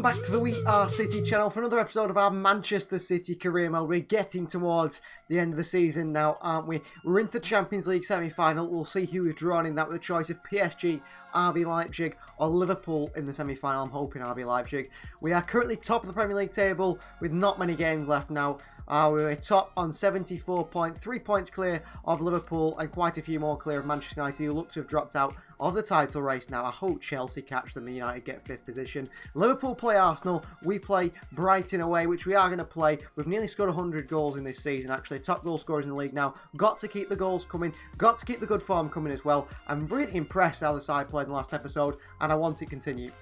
Welcome back to the We Are City channel for another episode of our Manchester City career mode. We're getting towards the end of the season now, aren't we? We're into the Champions League semi-final. We'll see who we've drawn in that with a choice of PSG, RB Leipzig or Liverpool in the semi-final. I'm hoping RB Leipzig. We are currently top of the Premier League table with not many games left now. We're top on 74 points, 3 points clear of Liverpool and quite a few more clear of Manchester United, who look to have dropped out of the title race now. I hope Chelsea catch them and United get 5th position. Liverpool play Arsenal, we play Brighton away, which we are going to play. We've nearly scored 100 goals in this season, actually. Top goal scorers in the league now. Got to keep the goals coming, got to keep the good form coming as well. I'm really impressed how the side played in the last episode, and I want to continue.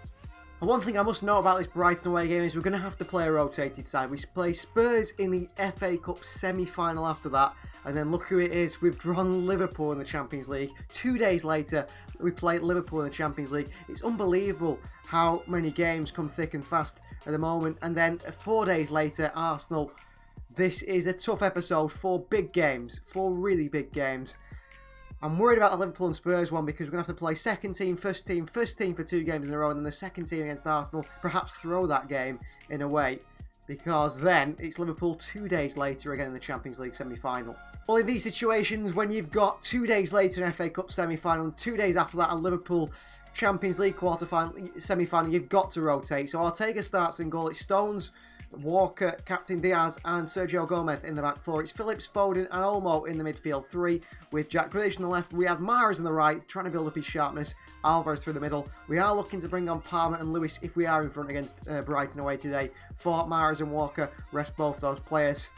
And one thing I must know about this Brighton away game is we're going to have to play a rotated side. We play Spurs in the FA Cup semi-final after that. And then look who it is. We've drawn Liverpool in the Champions League. 2 days later, we play Liverpool in the Champions League. It's unbelievable how many games come thick and fast at the moment. And then 4 days later, Arsenal. This is a tough episode for big games. For really big games. I'm worried about the Liverpool and Spurs one because we're going to have to play second team for 2 games in a row, and then the second team against Arsenal, perhaps throw that game in a way, because then it's Liverpool 2 days later again in the Champions League semi-final. Well, in these situations, when you've got 2 days later an FA Cup semi-final and 2 days after that a Liverpool Champions League quarter-final, semi-final, you've got to rotate. So ORTEGA starts in goal. It's Stones, Walker, Captain Diaz and Sergio Gomez in the back four. It's Phillips, Foden and Olmo in the midfield three with Jack Grealish on the left. We had Mahrez on the right trying to build up his sharpness. Alvarez through the middle. We are looking to bring on Palmer and Lewis if we are in front against Brighton away today. For Mahrez and Walker, rest both those players.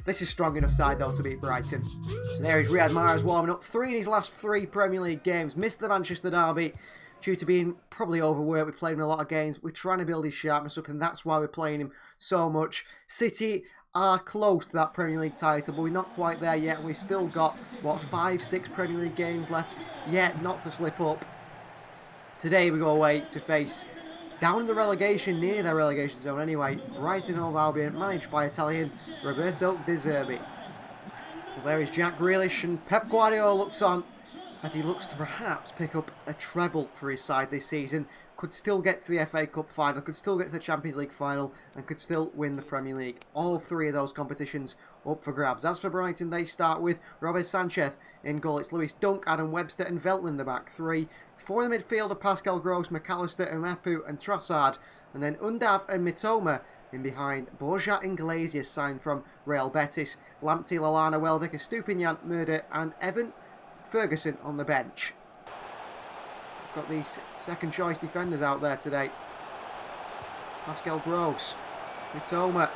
This is strong enough side though to beat Brighton. So there is Riyad Mahrez warming up. 3 in his last 3 Premier League games. Missed the Manchester derby due to being probably overworked. We played him in a lot of games. We're trying to build his sharpness up, and that's why we're playing him so much. City are close to that Premier League title, but we're not quite there yet. We've still got, what, 5-6 Premier League games left yet not to slip up. Today we go away to face, down in the relegation, near their relegation zone anyway, Brighton and Albion, managed by Italian Roberto De Zerbi. Well, there is Jack Grealish, and Pep Guardiola looks on as he looks to perhaps pick up a treble for his side this season. Could still get to the FA Cup final, could still get to the Champions League final, and could still win the Premier League. All 3 of those competitions up for grabs. As for Brighton, they start with Robert Sanchez in goal. It's Lewis Dunk, Adam Webster and Veltman in the back 3. 4 in the midfield are Pascal Gross, McAllister and Mapu and Trossard. And then Undav and Mitoma in behind. Borja Iglesias signed from Real Betis. Lamptey, Lallana, Welbeck, Estupinian, Murder and Evan Ferguson on the bench. Got these second choice defenders out there today. Pascal Gross, Mitoma,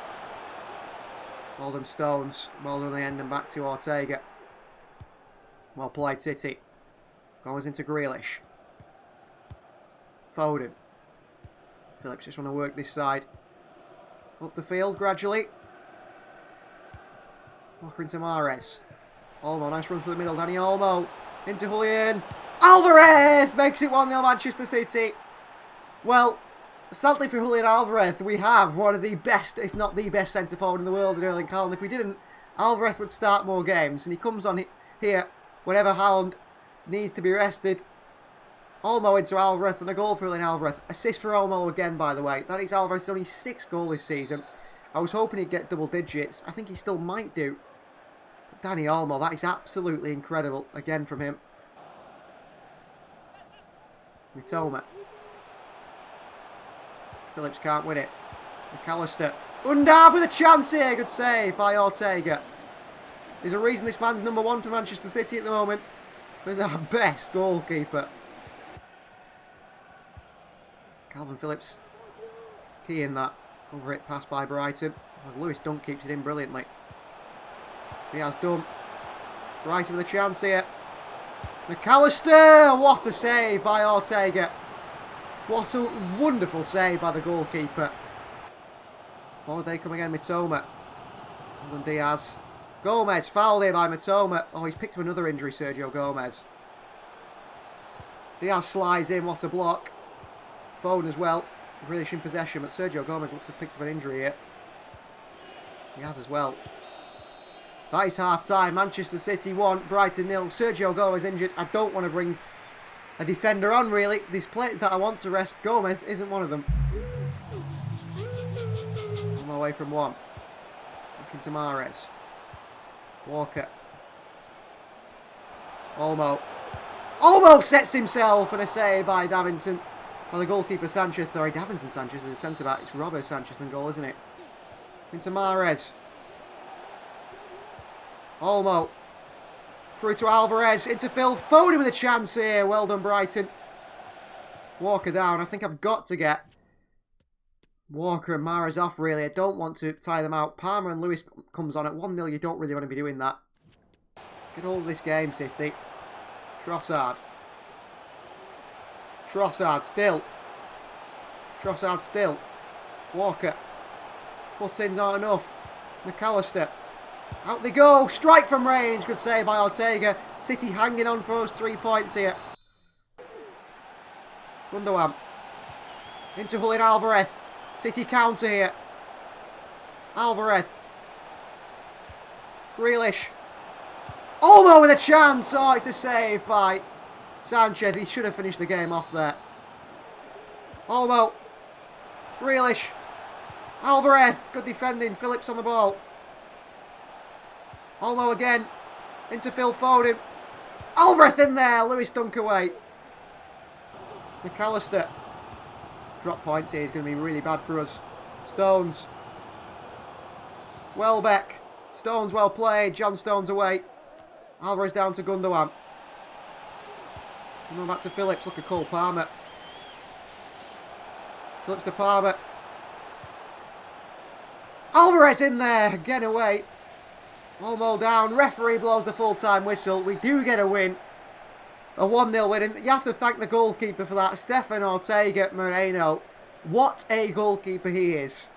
well done Stones, well done on the end and back to ORTEGA. Well played City. Goes into Grealish. Foden. Phillips just want to work this side. Up the field gradually. Walker into Mahrez. Olmo, nice run through the middle. Danny Olmo into Julian. Alvarez makes it 1-0 Manchester City. Well, sadly for Julian Alvarez, we have one of the best, if not the best centre forward in the world in Erling Haaland. If we didn't, Alvarez would start more games. And he comes on here whenever Haaland needs to be rested. Olmo into Alvarez and a goal for Julian Alvarez. Assist for Olmo again, by the way. That is Alvarez's only 6th goal this season. I was hoping he'd get double digits. I think he still might do. But Danny Olmo, that is absolutely incredible again from him. Mitoma. Phillips can't win it. McAllister. Undav with a chance here. Good save by ORTEGA. There's a reason this man's number 1 for Manchester City at the moment. He's our best goalkeeper. Calvin Phillips. Key in that. Over it, passed by Brighton. Well, Lewis Dunk keeps it in brilliantly. Diaz done. Brighton with a chance here. McAllister! What a save by ORTEGA. What a wonderful save by the goalkeeper. Forward they come again, Mitoma. And Diaz. Gomez, fouled here by Mitoma. Oh, he's picked up another injury, Sergio Gomez. Diaz slides in, what a block. Foden as well. Grealish in possession, but Sergio Gomez looks to have picked up an injury here. He has as well. That is half-time. Manchester City 1, Brighton 0. Sergio Gomez injured. I don't want to bring a defender on, really. These players that I want to rest, Gomez isn't one of them. away from one. Back into Mahrez. Walker. Olmo. Olmo sets himself and a save by Davinson. Well, the goalkeeper Sanchez, sorry, Davinson Sanchez is the centre-back. It's Robert Sanchez in goal, isn't it? Into Mahrez. Olmo. Through to Alvarez. Into Phil Foden with a chance here. Well done, Brighton. Walker down. I think I've got to get Walker and Mahrez off, really. I don't want to tie them out. Palmer and Lewis comes on at 1-0. You don't really want to be doing that. Get hold of this game, City. Trossard. Trossard still. Trossard still. Walker. Foot in, not enough. McAllister. Out they go. Strike from range. Good save by Ortega. City hanging on for us 3 points here. Gundogan. Into Julian Alvarez. City counter here. Alvarez. Grealish. Olmo with a chance. Oh, it's a save by Sanchez. He should have finished the game off there. Olmo. Grealish. Alvarez. Good defending. Phillips on the ball. Olmo again. Into Phil Foden. Alvarez in there. Lewis dunk away. McAllister. Drop points here is going to be really bad for us. Stones. Welbeck. Stones well played. John Stones away. Alvarez down to Gundogan. Coming back to Phillips. Look at Cole Palmer. Phillips to Palmer. Alvarez in there. Again away. Olmo down. Referee blows the full-time whistle. We do get a win. A 1-0 win. And you have to thank the goalkeeper for that. Stefan Ortega Moreno. What a goalkeeper he is.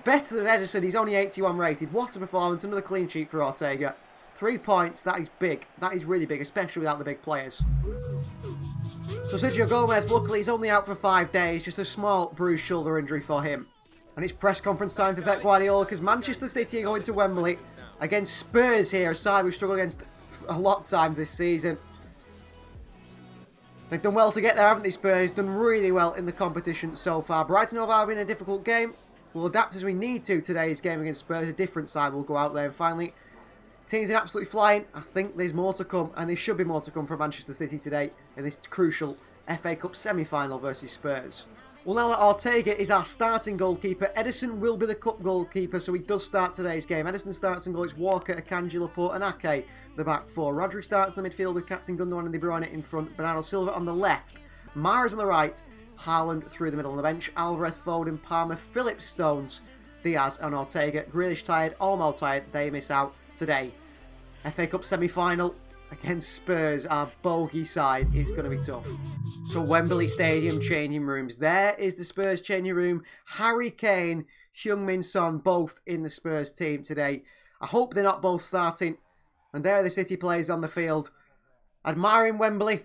Better than Ederson. He's only 81 rated. What a performance. Another clean sheet for Ortega. 3 points. That is big. That is really big, especially without the big players. So Sergio Gomez, luckily, he's only out for 5 days. Just a small bruised shoulder injury for him. And it's press conference time for Pep Guardiola because Manchester City are going to Wembley against Spurs here. A side we've struggled against a lot of times this season. They've done well to get there, haven't they, Spurs? Done really well in the competition so far. Brighton have been a difficult game. We'll adapt as we need to today's game against Spurs. A different side will go out there. And finally, teams are absolutely flying. I think there's more to come, and there should be more to come from Manchester City today in this crucial FA Cup semi-final versus Spurs. Well, now that Ortega is our starting goalkeeper, Ederson will be the cup goalkeeper, so he does start today's game. Ederson starts in goal. It's Walker, Akanji, Laporte and Ake, the back four. Rodri starts in the midfield with Captain Gundogan and De Bruyne in front. Bernardo Silva on the left. Mahrez on the right. Haaland through the middle on the bench. Alvarez, Foden, Palmer, Phillips, Stones, Diaz and Ortega. Grealish tired, Olmo tired. They miss out today. FA Cup semi-final against Spurs, our bogey side, is going to be tough. So Wembley Stadium changing rooms. There is the Spurs changing room. Harry Kane, Heung-min Son, both in the Spurs team today. I hope they're not both starting. And there are the City players on the field. Admiring Wembley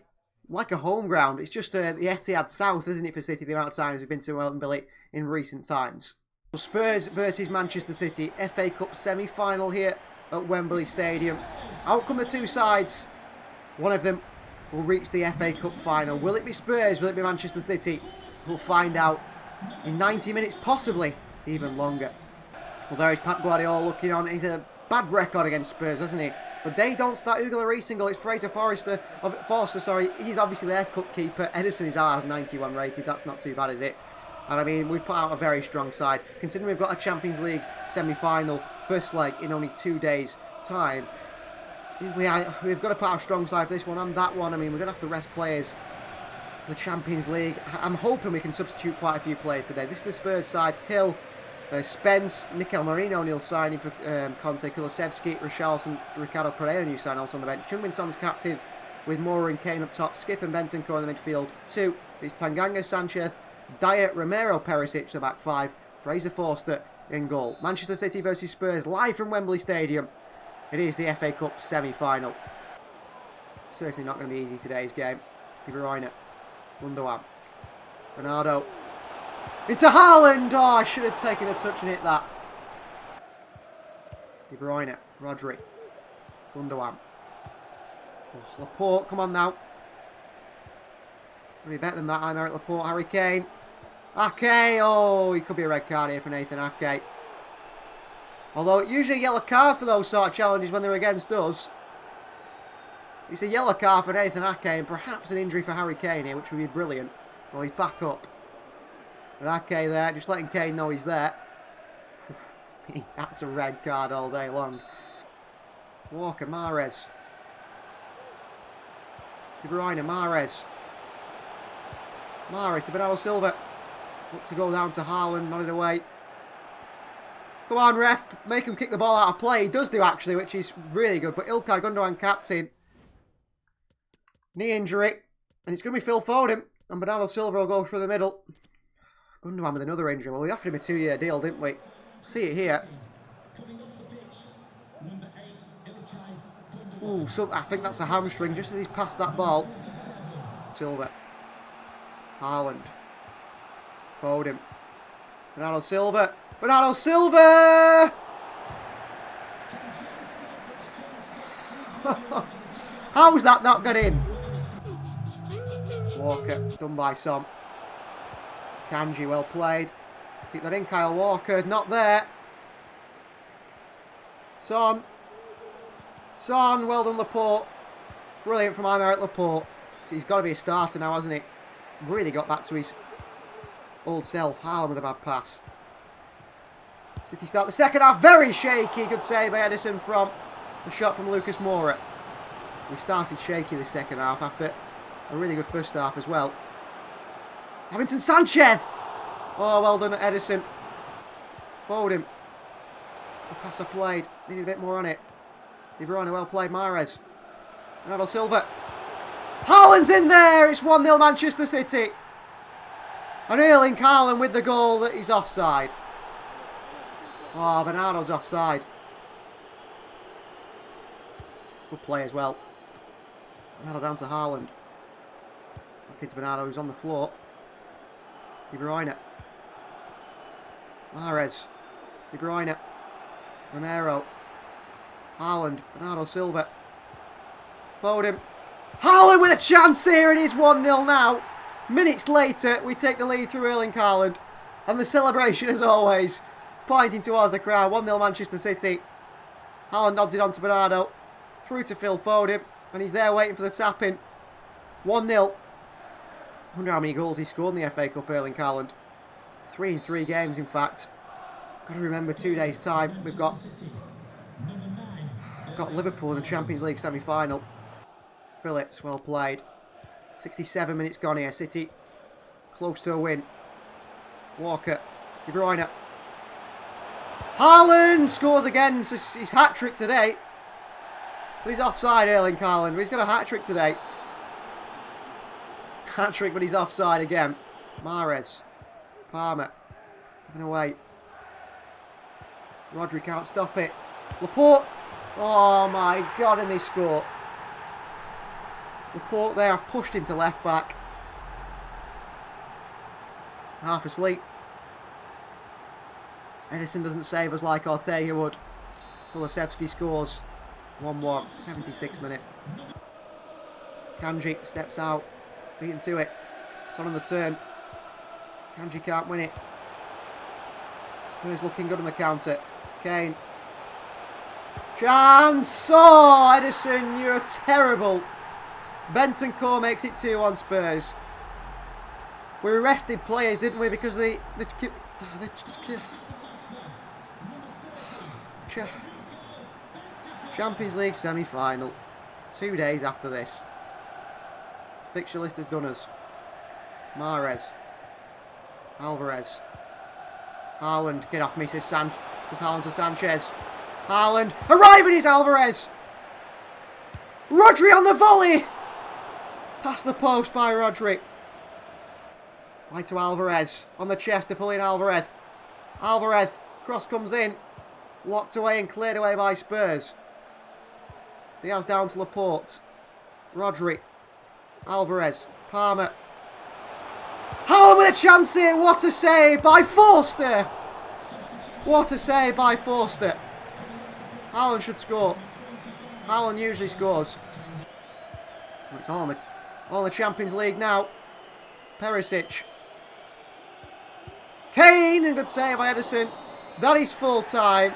like a home ground. It's just the Etihad South, isn't it, for City, the amount of times we've been to Wembley in recent times. So Spurs versus Manchester City, FA Cup semi-final here at Wembley Stadium. Out come the two sides. One of them will reach the FA Cup final. Will it be Spurs? Will it be Manchester City? We'll find out in 90 minutes, possibly even longer. Well, there is Pep Guardiola looking on. He's a bad record against Spurs, hasn't he? But they don't start Hugo Lloris in goal. It's Fraser Forster. He's obviously their cup keeper. Ederson is ours, 91 rated. That's not too bad, is it? And I mean, we've put out a very strong side. Considering we've got a Champions League semi-final first leg in only 2 days' time, we've got to put our strong side for this one and that one. I mean, we're going to have to rest players. The Champions League, I'm hoping we can substitute quite a few players today. This is the Spurs side. Hill, Spence, Mikel Merino, Neil signing for Conte, Kulusevski, Richarlison, Ricardo Pereira, new sign also on the bench. Heung-min Son's captain with Moura and Kane up top. Skip and Bentancur in the midfield. 2 is Tanganga, Sanchez, Dyer, Romero, Perisic, the back 5. Fraser Forster in goal. Manchester City versus Spurs, live from Wembley Stadium. It is the FA Cup semi-final. Certainly not going to be easy today's game. De Bruyne, Gundogan, Bernardo. Into Haaland! Oh, I should have taken a touch and hit that. De Bruyne, Rodri, Gundogan. Oh, Laporte, come on now. Really better than that, I'm Eric Laporte. Harry Kane. Ake! Oh, he could be a red card here for Nathan Ake. Although usually a yellow card for those sort of challenges when they're against us. It's a yellow card for Nathan Ake and perhaps an injury for Harry Kane here, which would be brilliant. Well, he's back up. And Ake there, just letting Kane know he's there. That's a red card all day long. Walker, Mahrez. De Bruyne, Mahrez. Mahrez to Bernardo Silva. Look to go down to Haaland, nodded away. Come on, ref. Make him kick the ball out of play. He does do, actually, which is really good. But Ilkay Gundogan, captain. Knee injury. And it's going to be Phil Foden. And Bernardo Silva will go through the middle. Gundogan with another injury. Well, we offered him a 2-year deal, didn't we? See it here. Ooh, so I think that's a hamstring just as he's passed that ball. Silva. Haaland. Foden. Bernardo Silva. Bernardo Silva! How's that not got in? Walker, done by Son. Kanji, well played. Keep that in, Kyle Walker, not there. Son. Son, well done, Laporte. Brilliant from Aymeric Laporte. He's got to be a starter now, hasn't he? Really got back to his old self. Haaland with a bad pass. City start the second half. Very shaky. Good save by Ederson from the shot from Lucas Moura. We started shaky the second half after a really good first half as well. Davinson Sanchez. Oh, well done, Ederson. Foden. The pass I played. Needed a bit more on it. De Bruyne, well played. Mahrez. Bernardo Silva. Haaland's in there. It's 1-0 Manchester City. And Erling Haaland with the goal that he's offside. Oh, Bernardo's offside. Good play as well. Bernardo down to Haaland. Back into Bernardo, who's on the floor. De Bruyne. Mahrez. De Bruyne. Romero. Haaland. Bernardo Silva. Foden. Haaland with a chance here, and it's 1-0 now. Minutes later, we take the lead through Erling Haaland. And the celebration, as always, pointing towards the crowd. 1-0 Manchester City. Haaland nods it on to Bernardo. Through to Phil Foden. And he's there waiting for the tap-in. 1-0. I wonder how many goals he scored in the FA Cup, Erling Haaland. 3 in 3 games, in fact. Got to remember 2 days' time. We've got Liverpool in the Champions League semi-final. Phillips, well played. 67 minutes gone here. City close to a win. Walker. De Bruyne. Haaland scores again. It's his hat-trick today. But he's offside, Erling Haaland. He's got a hat-trick today. Hat-trick, but he's offside again. Mahrez. Palmer. Giving away. Rodri can't stop it. Laporte. Oh my God, and they score. Laporte there, I've pushed him to left back. Half asleep. Ederson doesn't save us like Ortega would. Kulusevski scores. 1-1, 76th minute. Kanji steps out. Beaten to it. Son on the turn. Kanji can't win it. Spurs looking good on the counter. Kane. Chance! Oh, Ederson, you're terrible. Bentancur makes it 2-1 Spurs. We arrested players, didn't we? Because the Champions League semi-final. 2 days after this. Fixture list has done us. Mahrez. Alvarez. Haaland. Get off me, says Haaland to Sanchez. Haaland. Arriving is Alvarez. Rodri on the volley. Past the post by Rodri. Right to Alvarez. On the chest to Julian Alvarez. Alvarez. Cross comes in. Locked away and cleared away by Spurs. Diaz down to Laporte. Rodri. Alvarez. Palmer. Haaland with a chance here. What a save by Forster. What a save by Forster. Haaland should score. Haaland usually scores. It's all in the Champions League now. Perisic. Kane, and good save by Ederson. That is full time.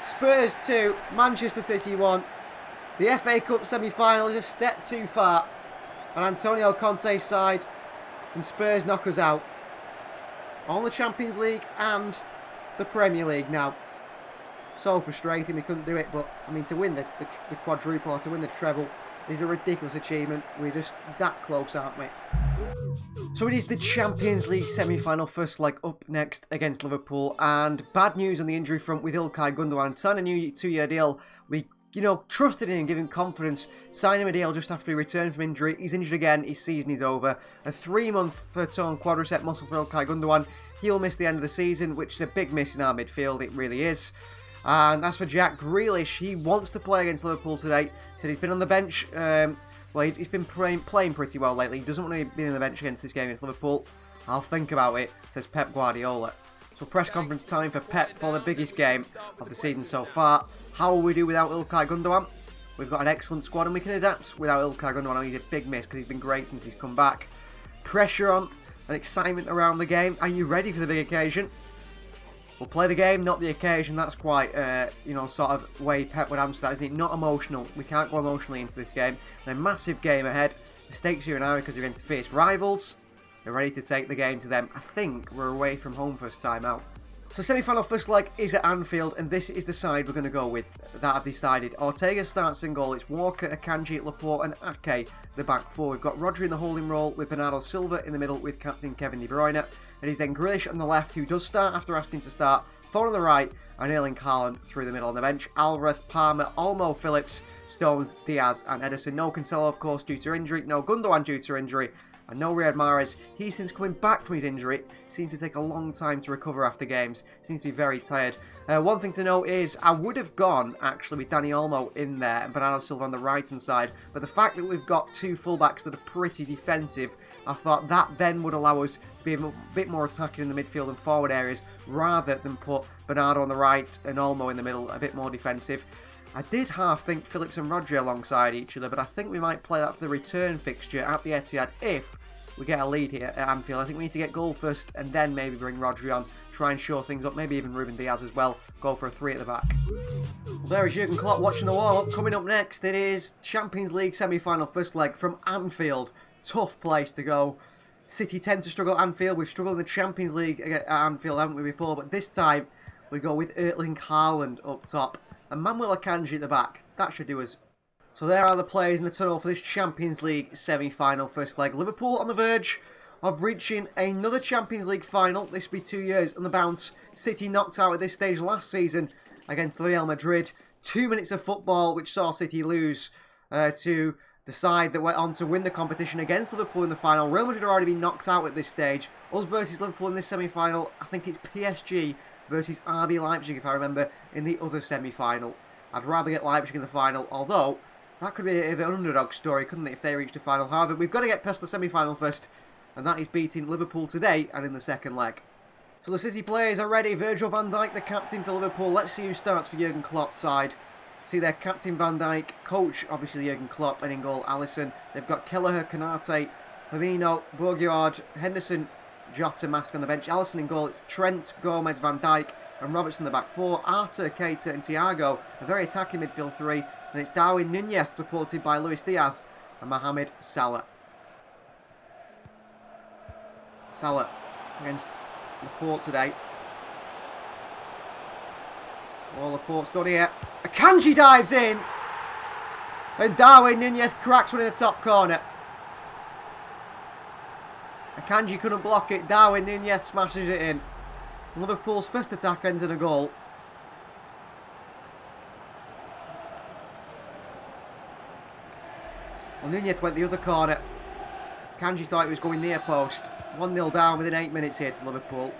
Spurs 2, Manchester City 1. The FA Cup semi-final is a step too far. And Antonio Conte's side and Spurs knock us out. On the Champions League and the Premier League now. So frustrating we couldn't do it, but I mean, to win the quadruple or to win the treble is a ridiculous achievement. We're just that close, aren't we? So it is the Champions League semi-final first leg up next against Liverpool, and bad news on the injury front with Ilkay Gundogan. Signed a new 2-year deal. We, trusted in him, giving confidence. Signed him a deal just after he returned from injury. He's injured again. His season is over. A 3-month torn quadricep muscle for Ilkay Gundogan. He'll miss the end of the season, which is a big miss in our midfield. It really is. And as for Jack Grealish, he wants to play against Liverpool today. Said he's been on the bench. Well, he's been playing pretty well lately. He doesn't want to be on the bench against this game against Liverpool. I'll think about it, says Pep Guardiola. So press conference time for Pep for the biggest game of the season so far. How will we do without Ilkay Gundogan? We've got an excellent squad and we can adapt without Ilkay Gundogan. He's a big miss because he's been great since he's come back. Pressure on and excitement around the game. Are you ready for the big occasion? We'll play the game, not the occasion. That's quite, sort of way Pep would answer that, isn't it? Not emotional. We can't go emotionally into this game. A massive game ahead. The stakes here now because we're against fierce rivals. We're ready to take the game to them. I think we're away from home first time out. So semi-final first leg is at Anfield, and this is the side we're going to go with. That I've decided. Ortega starts in goal. It's Walker, Akanji, Laporte and Ake, the back four. We've got Rodri in the holding role with Bernardo Silva in the middle with captain Kevin De Bruyne. It is then Grealish on the left, who does start after asking to start. Four on the right, and Erling Haaland through the middle on the bench. Alvarez, Palmer, Olmo, Phillips, Stones, Diaz and Ederson. No Cancelo, of course, due to injury. No Gundogan due to injury. And no Riyad Mahrez. He's since coming back from his injury. Seems to take a long time to recover after games. Seems to be very tired. One thing to note is I would have gone, actually, with Dani Olmo in there and Bernardo Silva on the right-hand side. But the fact that we've got two fullbacks that are pretty defensive, I thought that then would allow us to be a bit more attacking in the midfield and forward areas rather than put Bernardo on the right and Olmo in the middle, a bit more defensive. I did half think Phillips and Rodri alongside each other, but I think we might play that for the return fixture at the Etihad if we get a lead here at Anfield. I think we need to get goal first and then maybe bring Rodri on, try and shore things up, maybe even Ruben Diaz as well, go for a 3 at the back. Well, there is Jurgen Klopp watching the warm-up. Coming up next, it is Champions League semi-final first leg from Anfield. Tough place to go. City tend to struggle at Anfield. We've struggled in the Champions League at Anfield, haven't we, before? But this time, we go with Erling Haaland up top and Manuel Akanji at the back. That should do us. So there are the players in the tunnel for this Champions League semi-final first leg. Liverpool on the verge of reaching another Champions League final. This will be 2 years on the bounce. City knocked out at this stage last season against Real Madrid. 2 minutes of football which saw City lose to the side that went on to win the competition against Liverpool in the final. Real Madrid have already been knocked out at this stage. Us versus Liverpool in this semi-final. I think it's PSG versus RB Leipzig, if I remember, in the other semi-final. I'd rather get Leipzig in the final, although that could be a bit of an underdog story, couldn't it, if they reached the final. However, we've got to get past the semi-final first, and that is beating Liverpool today and in the second leg. So the City players are ready. Virgil van Dijk, the captain for Liverpool. Let's see who starts for Jurgen Klopp's side. See their captain Van Dijk, coach obviously Jurgen Klopp, and in goal Alisson. They've got Kelleher, Konate, Firmino, Bourguignon, Henderson, Jota, Mask on the bench. Alisson in goal. It's Trent, Gomez, Van Dijk, and Robertson in the back four. Arthur, Keita, and Thiago, a very attacking midfield three. And it's Darwin Núñez supported by Luis Diaz and Mohamed Salah. Salah against Laporte today. All Laporte's done here. Akanji dives in. And Darwin Núñez cracks one in the top corner. Akanji couldn't block it. Darwin Núñez smashes it in. Liverpool's first attack ends in a goal. Well, Núñez went the other corner. Akanji thought he was going near post. 1-0 down within 8 minutes here to Liverpool.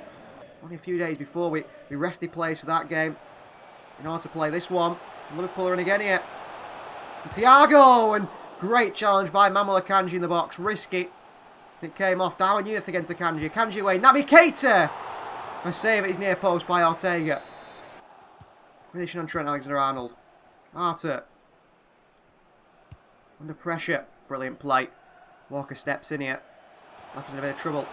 Only a few days before we rested players for that game in order to play this one. Liverpool are in again here. And Thiago, and great challenge by Manuel Akanji in the box. Risky. It came off. Darwin Núñez against Akanji. Akanji away. Naby Keita. A save at his near post by Ortega. Position on Trent Alexander-Arnold. Arthur. Under pressure. Brilliant play. Walker steps in here. Left us in a bit of trouble.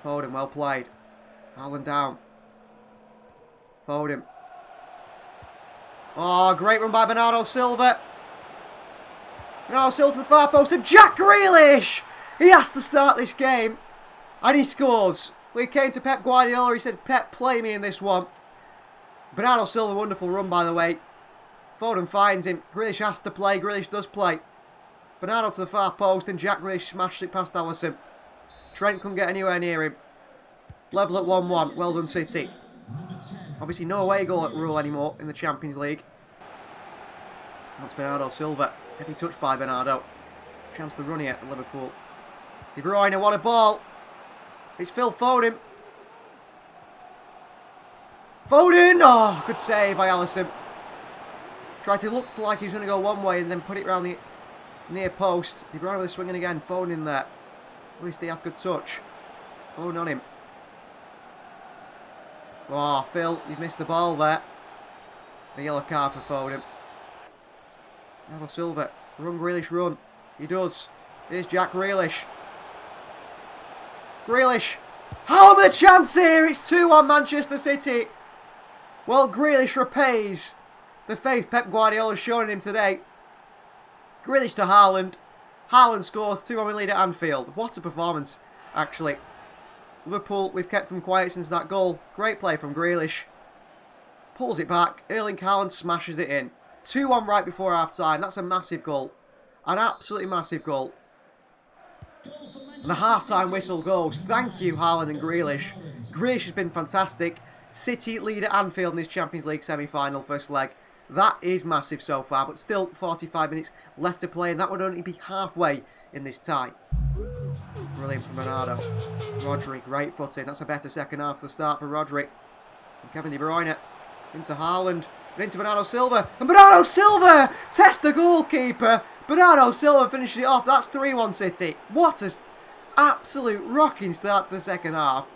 Foden, well played. Haaland down. Foden. Oh, great run by Bernardo Silva. Bernardo Silva to the far post and Jack Grealish! He has to start this game. And he scores. We came to Pep Guardiola, he said, Pep, play me in this one. Bernardo Silva, wonderful run, by the way. Foden finds him. Grealish has to play. Grealish does play. Bernardo to the far post and Jack Grealish smashed it past Ederson. Trent couldn't get anywhere near him. Level at 1-1. Well done, City. Obviously, no away goal rule anymore in the Champions League. That's Bernardo Silva. Heavy touch by Bernardo. Chance to run here at Liverpool. De Bruyne, what a ball. It's Phil Foden. Foden! Oh, good save by Ederson. Tried to look like he was going to go one way and then put it round the near post. De Bruyne with a swing in again. Foden in there. At least they have good touch. Foden on him. Oh, Phil, you've missed the ball there. A yellow card for Foden. Bernardo Silva. Run, Grealish, run. He does. Here's Jack Grealish. Grealish. Home with a chance here. It's 2-1 Manchester City. Well, Grealish repays the faith Pep Guardiola has shown him today. Grealish to Haaland. Haaland scores 2-1 we lead at Anfield. What a performance, actually. Liverpool, we've kept them quiet since that goal. Great play from Grealish. Pulls it back. Erling Haaland smashes it in. 2-1 right before half-time. That's a massive goal. An absolutely massive goal. And the half-time whistle goes. Thank you, Haaland and Grealish. Grealish has been fantastic. City lead at Anfield in this Champions League semi-final first leg. That is massive so far, but still 45 minutes left to play, and that would only be halfway in this tie. Brilliant from Bernardo. Rodri, great footing. That's a better second half to the start for Rodri. And Kevin De Bruyne into Haaland, and into Bernardo Silva. And Bernardo Silva tests the goalkeeper. Bernardo Silva finishes it off. That's 3-1 City. What an absolute rocking start to the second half.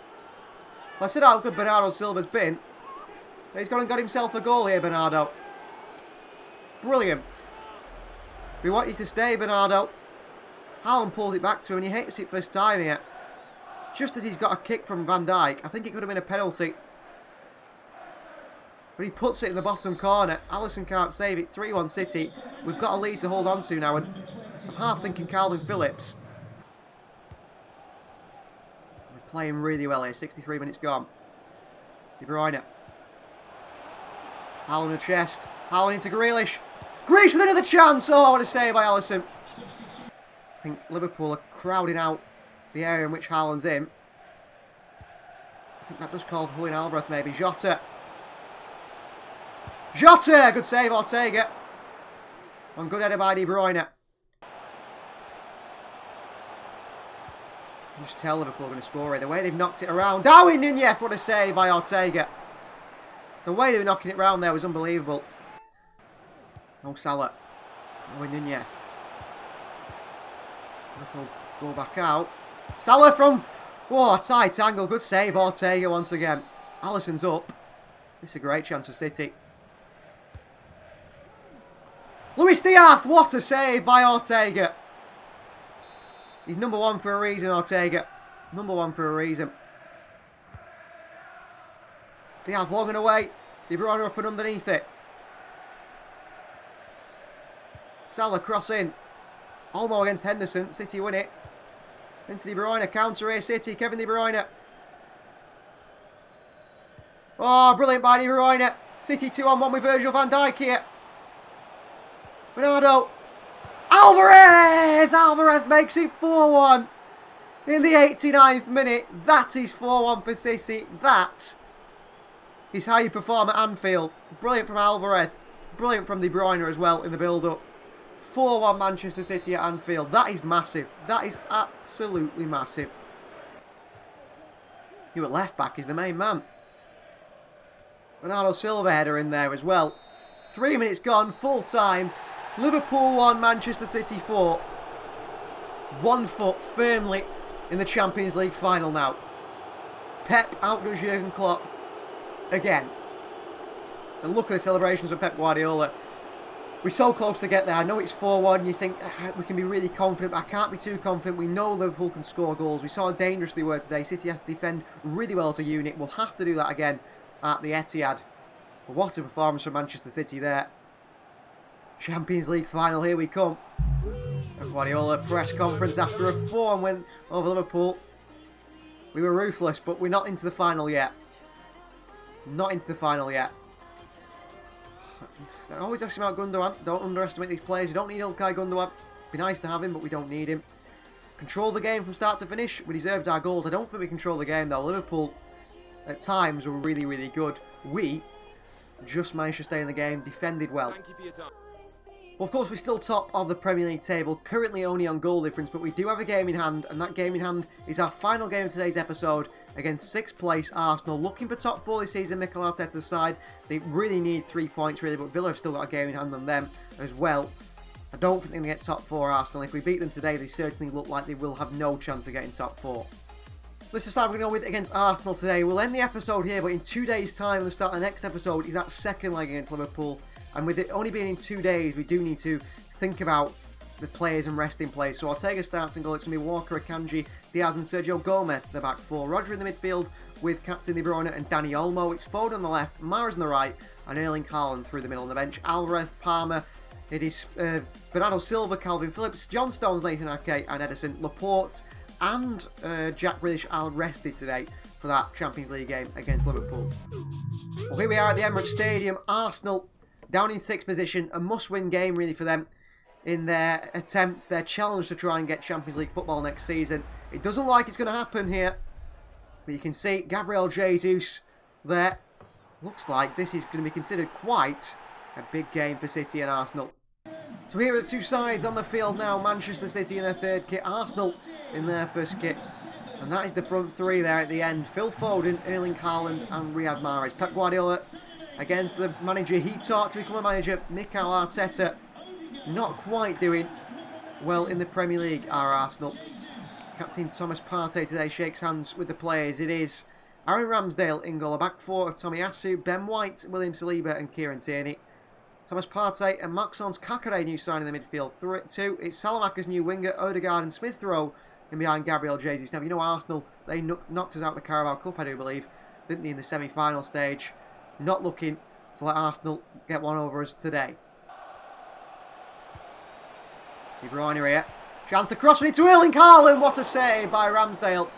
I said how good Bernardo Silva's been. He's gone and got himself a goal here, Bernardo. Brilliant. We want you to stay, Bernardo. Haaland pulls it back to him and he hits it first time here. Just as he's got a kick from Van Dijk. I think it could have been a penalty. But he puts it in the bottom corner. Alisson can't save it. 3-1 City. We've got a lead to hold on to now. And I'm half thinking Calvin Phillips. We're playing really well here. 63 minutes gone. De Bruyne. Haaland a chest. Haaland into Grealish. Grealish with another chance. Oh, what a save by Alisson. I think Liverpool are crowding out the area in which Haaland's in. I think that does call for Julian Alvarez maybe. Jota. Jota! Good save, Ortega. One good header by De Bruyne. You can just tell Liverpool are going to score here. The way they've knocked it around. Darwin Nunez, what a save by Ortega. The way they were knocking it round there was unbelievable. No Salah. Darwin Nunez. Liverpool go back out. Salah from... Oh, a tight angle. Good save, Ortega once again. Alisson's up. This is a great chance for City. Luis Diaz, what a save by Ortega. He's number one for a reason, Ortega. Number one for a reason. Diaz long and away. De Bruyne up and underneath it. Salah cross in. Olmo against Henderson. City win it. Into De Bruyne. Counter here, City. Kevin De Bruyne. Oh, brilliant by De Bruyne. City 2-on-1 with Virgil van Dijk here. Bernardo. Alvarez! Alvarez makes it 4-1 in the 89th minute. That is 4-1 for City. That is how you perform at Anfield. Brilliant from Alvarez. Brilliant from De Bruyne as well in the build-up. 4-1 Manchester City at Anfield. That is massive. That is absolutely massive. You at left back is the main man. Bernardo Silva header in there as well. 3 minutes gone, full time. Liverpool 1, Manchester City 4. 1 foot firmly in the Champions League final now. Pep outdoes Jurgen Klopp again. And look at the celebrations of Pep Guardiola. We're so close to get there. I know it's 4-1. You think we can be really confident, but I can't be too confident. We know Liverpool can score goals. We saw how dangerous they were today. City has to defend really well as a unit. We'll have to do that again at the Etihad. What a performance from Manchester City there. Champions League final, here we come. A Guardiola press conference after a 4-1 win over Liverpool. We were ruthless, but we're not into the final yet. Not into the final yet. I always ask about Gundogan. Don't underestimate these players. We don't need Ilkay Gundogan. Be nice to have him, but we don't need him. Control the game from start to finish. We deserved our goals. I don't think we control the game though. Liverpool at times were really, really good. We just managed to stay in the game, defended well. Thank you for your time. Well, of course, we're still top of the Premier League table, currently only on goal difference, but we do have a game in hand, and that game in hand is our final game of today's episode against 6th place Arsenal, looking for top 4 this season. Mikel Arteta's side, they really need 3 points really, but Villa have still got a game in hand on them as well. I don't think they're going to get top 4 Arsenal. If we beat them today, they certainly look like they will have no chance of getting top 4. This is the side we're going to go with against Arsenal today. We'll end the episode here, but in 2 days' time, at the start of the next episode, is that second leg against Liverpool. And with it only being in 2 days, we do need to think about the players and resting players. So Ortega starts in goal. It's going to be Walker, Akanji, Diaz and Sergio Gomez, the back 4. Rodri in the midfield with Captain De Bruyne and Danny Olmo. It's Foden on the left, Mahrez on the right, and Erling Haaland through the middle on the bench. Alvarez, Palmer. It is Bernardo Silva, Calvin Phillips, John Stones, Nathan Ake and Ederson. Laporte and Jack Grealish are rested today for that Champions League game against Liverpool. Well, here we are at the Emirates Stadium. Arsenal down in 6th position, a must-win game really for them in their attempts, their challenge to try and get Champions League football next season. It doesn't look like it's going to happen here, but you can see Gabriel Jesus there. Looks like this is going to be considered quite a big game for City and Arsenal. So here are the two sides on the field now. Manchester City in their 3rd kit, Arsenal in their 1st kit. And that is the front 3 there at the end. Phil Foden, Erling Haaland and Riyad Mahrez. Pep Guardiola against the manager he taught to become a manager, Mikel Arteta. Not quite doing well in the Premier League, are Arsenal. Captain Thomas Partey today shakes hands with the players. It is Aaron Ramsdale in goal, a back 4 of Tomiyasu, Ben White, William Saliba and Kieran Tierney. Thomas Partey and Maxence Kakare new sign in the midfield. 2, it's Salamaker's new winger, Odegaard and Smith Rowe in behind Gabriel Jesus. Now, you know Arsenal, they knocked us out of the Carabao Cup, I do believe, didn't they, in the semi-final stage. Not looking to let Arsenal get one over us today. De Bruyne here. Chance to cross it into Erling Haaland. What a save by Ramsdale.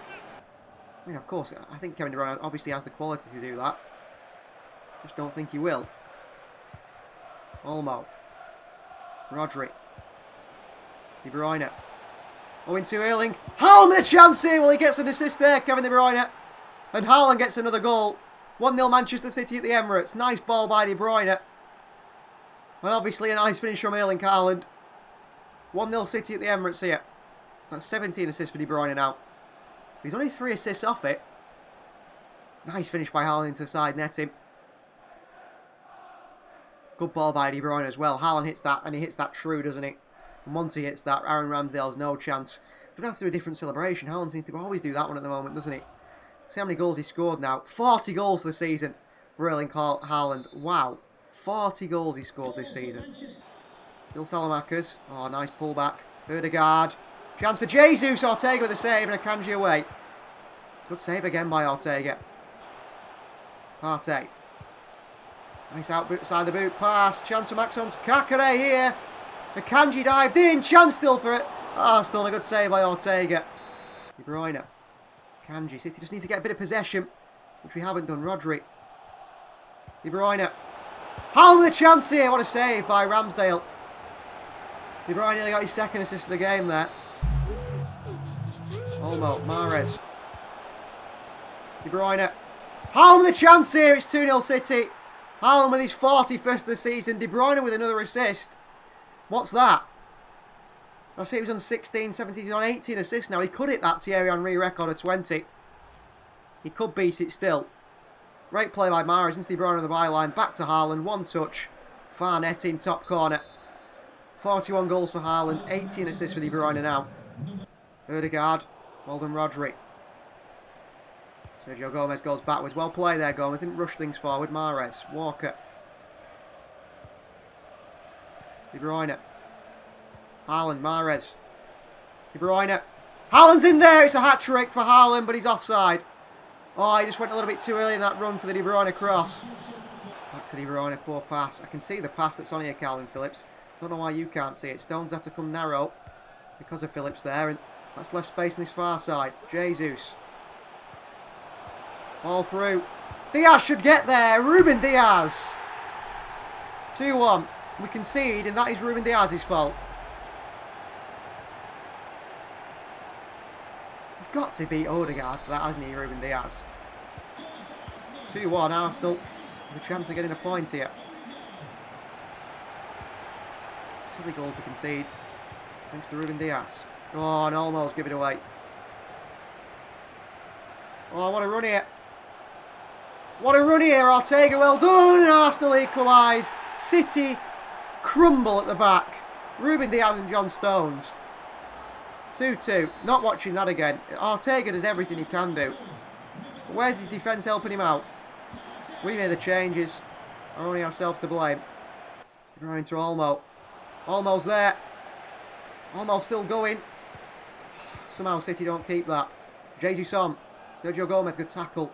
I mean, of course, I think Kevin De Bruyne obviously has the quality to do that. Just don't think he will. Olmo. Rodri. De Bruyne. Oh, into Erling. Haaland with a chance here. Well, he gets an assist there, Kevin De Bruyne. And Haaland gets another goal. 1-0 Manchester City at the Emirates. Nice ball by De Bruyne. And obviously a nice finish from Erling Haaland. 1-0 City at the Emirates here. That's 17 assists for De Bruyne now. He's only 3 assists off it. Nice finish by Haaland into the side netting. Good ball by De Bruyne as well. Haaland hits that, and he hits that true, doesn't he? And once he hits that, Aaron Ramsdale's no chance. He's going to have to do a different celebration. Haaland seems to always do that one at the moment, doesn't he? See how many goals he scored now. 40 goals this season for Erling Haaland. Wow. 40 goals he scored this season. Still Salamakers. Oh, nice pullback. Odegaard. Chance for Jesus. Ortega with a save and Akanji away. Good save again by Ortega. Partey. Nice outside the boot pass. Chance for Maxence Kakare here. Akanji dived in. Chance still for it. Ah, still a good save by Ortega. De Bruyne. Akanji. City just need to get a bit of possession, which we haven't done. Rodri. De Bruyne. Haaland with a chance here. What a save by Ramsdale. De Bruyne nearly got his 2nd assist of the game there. Olmo. Mahrez. De Bruyne. Haaland with a chance here. It's 2-0 City. Haaland with his 41st of the season. De Bruyne with another assist. What's that? I see he was on 16, 17, he's on 18 assists now. He could hit that Thierry Henry record of 20. He could beat it still. Great play by Mahrez into De Bruyne on the byline. Back to Haaland. 1 touch. Far netting, top corner. 41 goals for Haaland. 18 assists for De Bruyne now. Odegaard. Well done, Rodri. Sergio Gomez goes backwards. Well played there, Gomez. Didn't rush things forward. Mahrez. Walker. De Bruyne. Haaland. Mahrez. De Bruyne. Haaland's in there. It's a hat-trick for Haaland, but he's offside. Oh, he just went a little bit too early in that run for the De Bruyne cross. to De Bruyne, poor pass. I can see the pass that's on here, Calvin Phillips. Don't know why you can't see it. Stones had to come narrow because of Phillips there, and that's left space on this far side. Jesus. Ball through. Diaz should get there. Ruben Diaz. 2-1. We concede, and that is Ruben Diaz's fault. He's got to beat Odegaard to that, hasn't he, Ruben Diaz? 2-1, Arsenal. The chance of getting a point here. Silly goal to concede. Thanks to Ruben Diaz. Oh, and almost give it away. Oh, what a run here. What a run here. Ortega, well done. And Arsenal equalise. City crumble at the back. Ruben Diaz and John Stones. 2-2. Not watching that again. Ortega does everything he can do. Where's his defence helping him out? We made the changes. Only ourselves to blame. Going to Olmo. Olmo's there. Olmo still going. Somehow City don't keep that. Jesus on. Sergio Gomez, good tackle.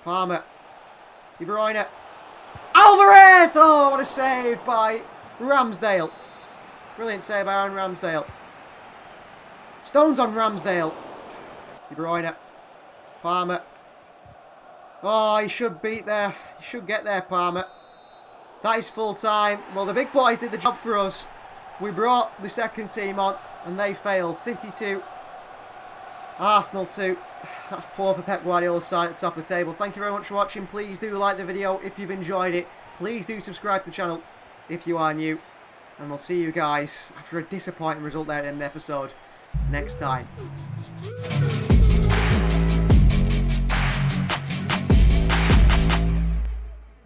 Palmer. De Bruyne. Alvarez! Oh, what a save by Ramsdale. Brilliant save by Aaron Ramsdale. Stones on Ramsdale. De Bruyne. Palmer. Oh, he should beat there. He should get there, Palmer. That is full time. Well, the big boys did the job for us. We brought the second team on and they failed. City 2. Arsenal 2. That's poor for Pep Guardiola's side at the top of the table. Thank you very much for watching. Please do like the video if you've enjoyed it. Please do subscribe to the channel if you are new. And we'll see you guys after a disappointing result there in the episode next time.